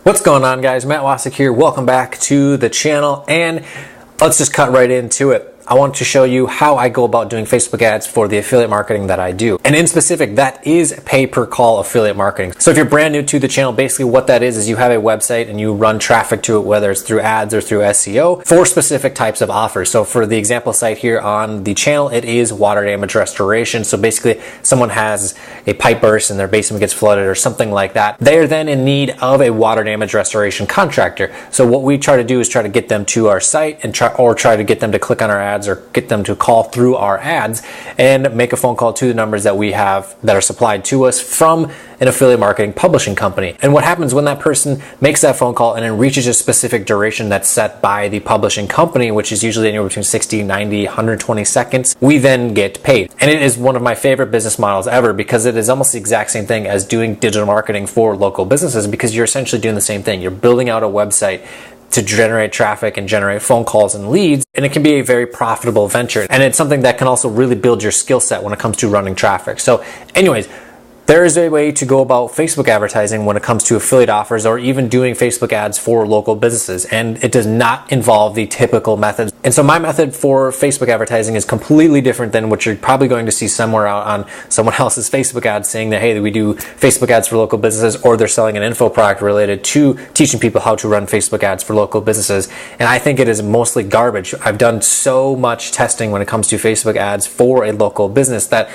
What's going on, guys? Matt Wasik here. Welcome back to the channel, and let's just cut right into it. I want to show you how I go about doing Facebook ads for the affiliate marketing that I do. And in specific, that is pay-per-call affiliate marketing. So if you're brand new to the channel, basically what that is you have a website and you run traffic to it, whether it's through ads or through SEO, for specific types of offers. So for the example site here on the channel, it is water damage restoration. So basically, someone has a pipe burst and their basement gets flooded or something like that. They are then in need of a water damage restoration contractor. So what we try to do is try to get them to our site and try to get them to click on our ads or get them to call through our ads and make a phone call to the numbers that we have that are supplied to us from an affiliate marketing publishing company. And what happens when that person makes that phone call and it reaches a specific duration that's set by the publishing company, which is usually anywhere between 60, 90, 120 seconds, we then get paid. And it is one of my favorite business models ever because it is almost the exact same thing as doing digital marketing for local businesses, because you're essentially doing the same thing. You're building out a website to generate traffic and generate phone calls and leads, and it can be a very profitable venture. And it's something that can also really build your skill set when it comes to running traffic. So anyways, there is a way to go about Facebook advertising when it comes to affiliate offers or even doing Facebook ads for local businesses, and it does not involve the typical methods. And so my method for Facebook advertising is completely different than what you're probably going to see somewhere out on someone else's Facebook ads saying that, hey, we do Facebook ads for local businesses, or they're selling an info product related to teaching people how to run Facebook ads for local businesses. And I think it is mostly garbage. I've done so much testing when it comes to Facebook ads for a local business that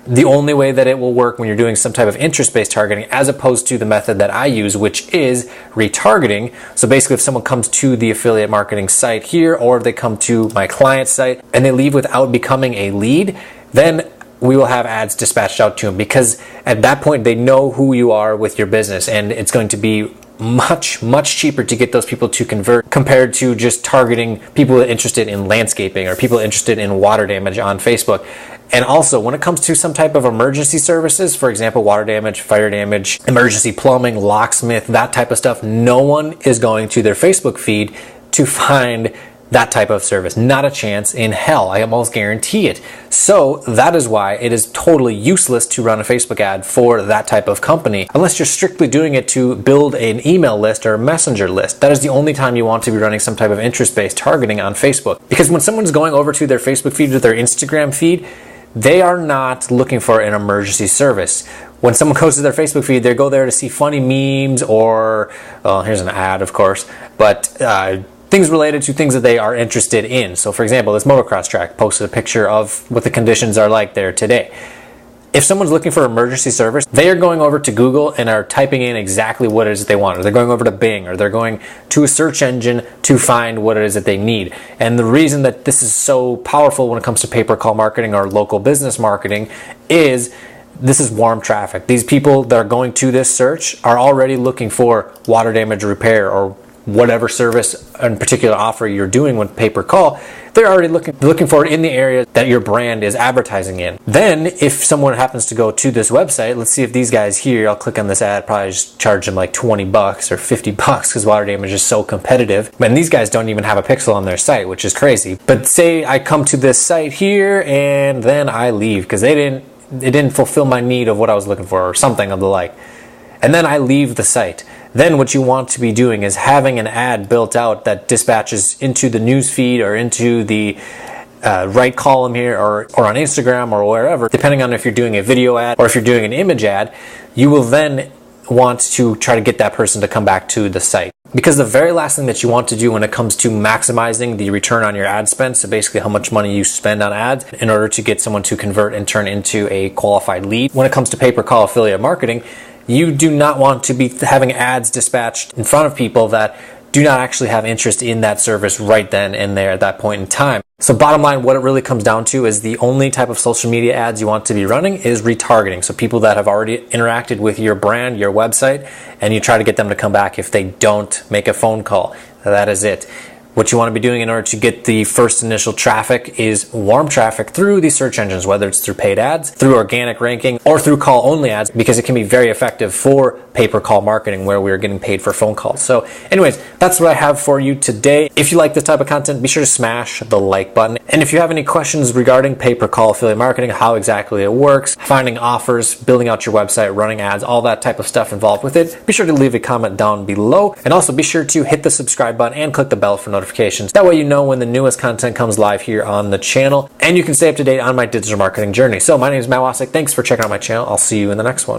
the only way that it will work when you're doing some type of interest-based targeting, as opposed to the method that I use, which is retargeting. So basically, if someone comes to the affiliate marketing site here, or if they come to my client site and they leave without becoming a lead, then we will have ads dispatched out to them, because at that point they know who you are with your business, and it's going to be much cheaper to get those people to convert compared to just targeting people interested in landscaping or people interested in water damage on Facebook. And also, when it comes to some type of emergency services, for example, water damage, fire damage, emergency plumbing, locksmith, that type of stuff, no one is going to their Facebook feed to find that type of service. Not a chance in hell. I almost guarantee it. So that is why it is totally useless to run a Facebook ad for that type of company, unless you're strictly doing it to build an email list or a messenger list. That is the only time you want to be running some type of interest-based targeting on Facebook. Because when someone's going over to their Facebook feed or their Instagram feed, they are not looking for an emergency service. When someone goes to their Facebook feed, they go there to see funny memes or, well, here's an ad, of course, but things related to things that they are interested in. So for example, this motocross track posted a picture of what the conditions are like there today. If someone's looking for emergency service, they are going over to Google and are typing in exactly what it is they want, or they're going over to Bing, or they're going to a search engine to find what it is that they need. And the reason that this is so powerful when it comes to pay-per-call marketing or local business marketing is this is warm traffic. These people that are going to this search are already looking for water damage repair or whatever service and particular offer you're doing with pay-per-call. They're already looking for it in the area that your brand is advertising in. Then if someone happens to go to this website, let's see if these guys here, I'll click on this ad, probably just charge them like 20 bucks or 50 bucks because water damage is so competitive. And these guys don't even have a pixel on their site, which is crazy. But say I come to this site here and then I leave because it didn't fulfill my need of what I was looking for or something of the like. And then I leave the site. Then what you want to be doing is having an ad built out that dispatches into the news feed or into the right column here or on Instagram or wherever, depending on if you're doing a video ad or if you're doing an image ad. You will then want to try to get that person to come back to the site. Because the very last thing that you want to do when it comes to maximizing the return on your ad spend, so basically how much money you spend on ads in order to get someone to convert and turn into a qualified lead, when it comes to pay-per-call affiliate marketing, you do not want to be having ads dispatched in front of people that do not actually have interest in that service right then and there at that point in time. So bottom line, what it really comes down to is the only type of social media ads you want to be running is retargeting. So people that have already interacted with your brand, your website, and you try to get them to come back if they don't make a phone call. That is it. What you want to be doing in order to get the first initial traffic is warm traffic through these search engines, whether it's through paid ads, through organic ranking, or through call-only ads, because it can be very effective for pay-per-call marketing where we're getting paid for phone calls. So anyways, that's what I have for you today. If you like this type of content, be sure to smash the like button. And if you have any questions regarding pay-per-call affiliate marketing, how exactly it works, finding offers, building out your website, running ads, all that type of stuff involved with it, be sure to leave a comment down below. And also be sure to hit the subscribe button and click the bell for notifications. That way you know when the newest content comes live here on the channel, and you can stay up to date on my digital marketing journey. So my name is Matt Wasik. Thanks for checking out my channel. I'll see you in the next one.